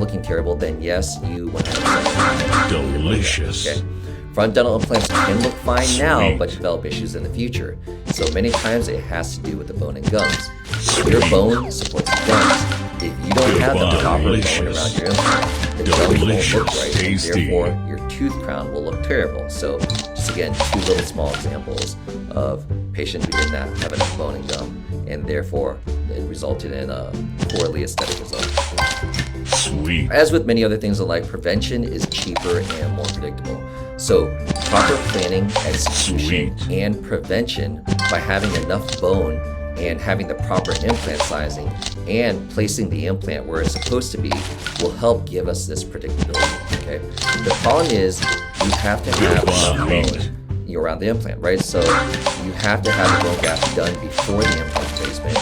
looking terrible, then yes, you 100% Delicious. Okay. Front dental implants can look fine now, Sweet. but develop issues in the future. So many times it has to do with the bone and gums. Your bone supports the gums. If you don't have the proper bone around your implant, the gums won't look right, and Tasty. therefore your tooth crown will look terrible. So just again, two little small examples of patient who did not have enough bone and gum, and therefore it resulted in a poorly aesthetic result. Sweet. As with many other things in life, prevention is cheaper and more predictable. So proper planning, execution, Sweet. and prevention by having enough bone and having the proper implant sizing and placing the implant where it's supposed to be will help give us this predictability, okay? The problem is you have to have enough bone around the implant, right? So you have to have the bone graft done before the implant placement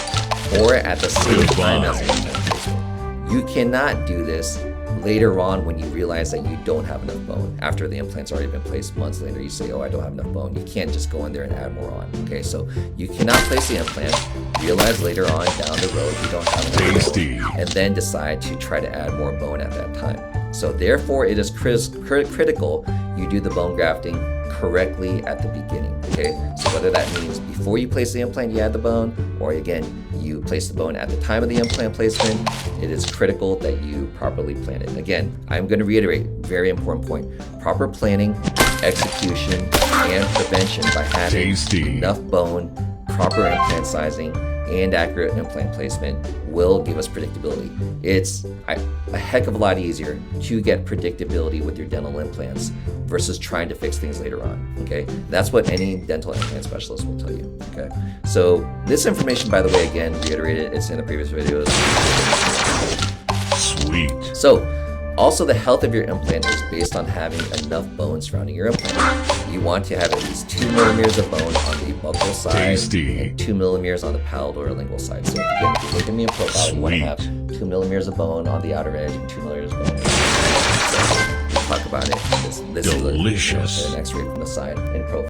or at the same time as the implant placement. You cannot do this later on when you realize that you don't have enough bone. After the implant's already been placed months later, you say, oh, I don't have enough bone. You can't just go in there and add more on, okay? So you cannot place the implant, realize later on down the road you don't have enough Tasty. bone, and then decide to try to add more bone at that time. So therefore, it is critical you do the bone grafting correctly at the beginning, okay? So whether that means before you place the implant, you add the bone, or again, you place the bone at the time of the implant placement, it is critical that you properly plan it. Again, I'm going to reiterate, very important point, proper planning, execution, and prevention by having enough bone, proper implant sizing, and accurate implant placement will give us predictability. It's a heck of a lot easier to get predictability with your dental implants versus trying to fix things later on, okay? That's what any dental implant specialist will tell you, okay? So this information, by the way, again, reiterated, it's in the previous videos. Sweet. So, also the health of your implant is based on having enough bone surrounding your implant. You want to have at least 2 millimeters of bone on the buccal side Tasty. and 2 millimeters on the palatal or lingual side. So again, if you look at me in profile, you want to have 2 millimeters of bone on the outer edge and 2 millimeters of bone on the inside. So we'll talk about it. This Delicious. is an X-ray from the side in profile.